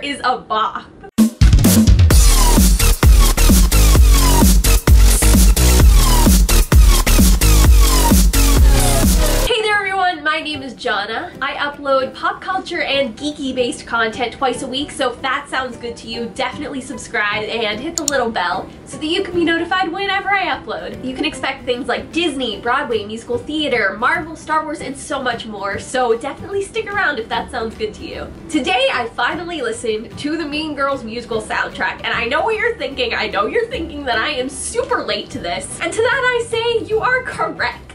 is a bop. My name is Jona. I upload pop culture and geeky based content twice a week, so if that sounds good to you, definitely subscribe and hit the little bell so that you can be notified whenever I upload. You can expect things like Disney, Broadway, musical theater, Marvel, Star Wars, and so much more, so definitely stick around if that sounds good to you. Today, I finally listened to the Mean Girls musical soundtrack, and I know what you're thinking. I know you're thinking that I am super late to this, and to that I say you are correct.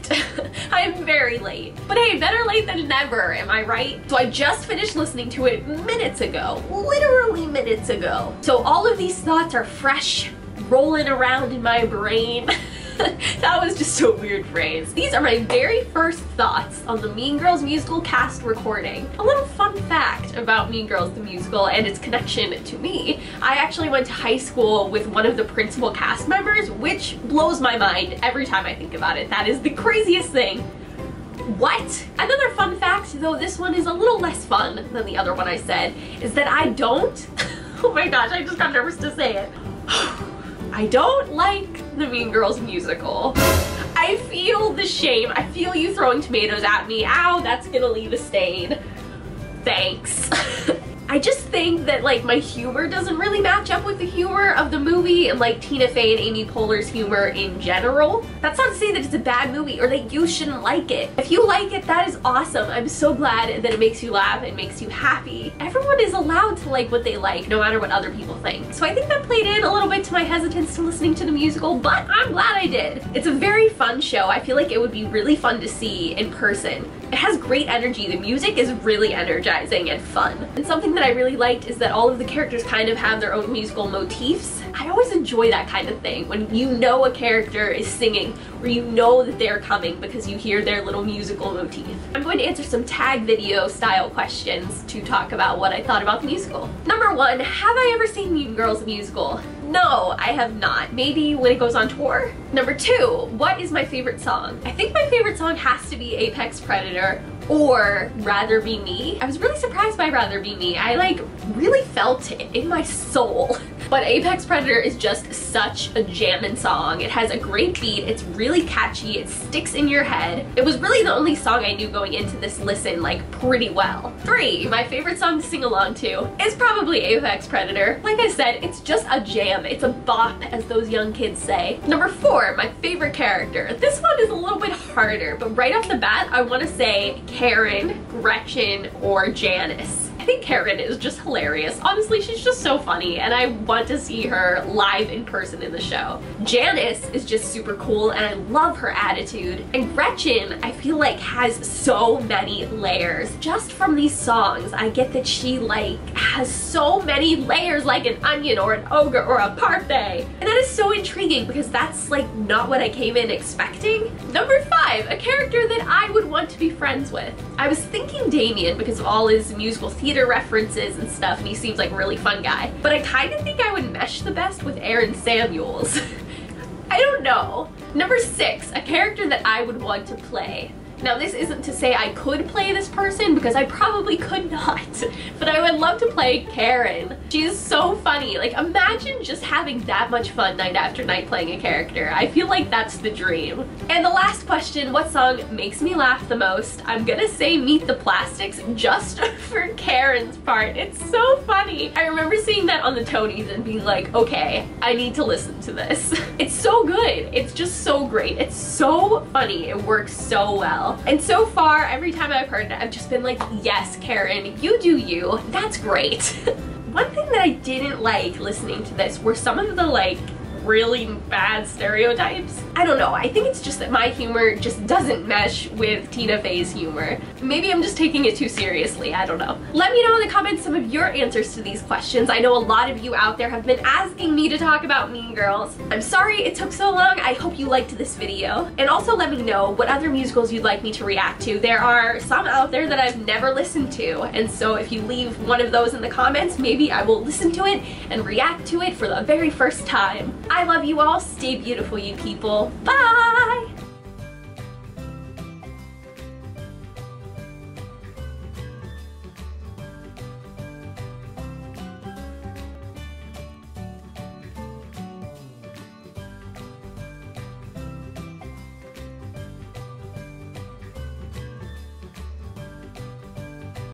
I am very late. But hey, better late than never, am I right? So I just finished listening to it minutes ago. Literally minutes ago. So all of these thoughts are fresh, rolling around in my brain. That was just a weird phrase. These are my very first thoughts on the Mean Girls musical cast recording. A little fun fact about Mean Girls the musical and its connection to me. I actually went to high school with one of the principal cast members, which blows my mind every time I think about it. That is the craziest thing. What? Another fun fact, though this one is a little less fun than the other one I said, is that I don't, oh my gosh, I just got nervous to say it. I don't like the Mean Girls musical. I feel the shame. I feel you throwing tomatoes at me. Ow, that's gonna leave a stain. Thanks. I just think that like my humor doesn't really match up with the humor of the movie and like Tina Fey and Amy Poehler's humor in general. That's not to say that it's a bad movie or that you shouldn't like it. If you like it, that is awesome. I'm so glad that it makes you laugh and makes you happy. Everyone is allowed to like what they like, no matter what other people think. So I think that played in a little bit to my hesitance to listening to the musical, but I'm glad I did. It's a very fun show. I feel like it would be really fun to see in person. It has great energy. The music is really energizing and fun. And something that I really liked is that all of the characters kind of have their own musical motifs. I always enjoy that kind of thing, when you know a character is singing or you know that they're coming because you hear their little musical motif. I'm going to answer some tag video style questions to talk about what I thought about the musical. Number one, have I ever seen Mean Girls the musical? No, I have not. Maybe when it goes on tour? Number two, what is my favorite song? I think my favorite song has to be Apex Predator or Rather Be Me. I was really surprised by Rather Be Me. I like really felt it in my soul. But Apex Predator is just such a jammin' song. It has a great beat, it's really catchy, it sticks in your head. It was really the only song I knew going into this listen like pretty well. Three, my favorite song to sing along to is probably Apex Predator. Like I said, it's just a jam. It's a bop, as those young kids say. Number four, my favorite character. This one is a little bit harder, but right off the bat, I want to say Karen, Gretchen, or Janice. I think Karen is just hilarious. Honestly, she's just so funny and I want to see her live in person in the show. Janice is just super cool and I love her attitude. And Gretchen, I feel like has so many layers. Just from these songs, I get that she like has so many layers like an onion or an ogre or a parfait. And that is so intriguing because that's like not what I came in expecting. Number five, a character that I would want to be friends with. I was thinking Damien because of all his musical theater references and stuff, and he seems like a really fun guy. But I kind of think I would mesh the best with Aaron Samuels. I don't know. Number six, a character that I would want to play. Now this isn't to say I could play this person because I probably could not, but I would love to play Karen. She is so funny. Like imagine just having that much fun night after night playing a character. I feel like that's the dream. And the last question, what song makes me laugh the most? I'm gonna say Meet the Plastics just for Karen's part. It's so funny. I remember seeing that on the Tonys and being like, okay, I need to listen to this. It's so good. It's just so great. It's so funny. It works so well. And so far, every time I've heard it, I've just been like, yes, Karen, you do you. That's great. One thing that I didn't like listening to this were some of the like really bad stereotypes. I don't know, I think it's just that my humor just doesn't mesh with Tina Fey's humor. Maybe I'm just taking it too seriously, I don't know. Let me know in the comments some of your answers to these questions. I know a lot of you out there have been asking me to talk about Mean Girls. I'm sorry it took so long, I hope you liked this video. And also let me know what other musicals you'd like me to react to. There are some out there that I've never listened to, and so if you leave one of those in the comments, maybe I will listen to it and react to it for the very first time. I love you all. Stay beautiful, you people. Bye!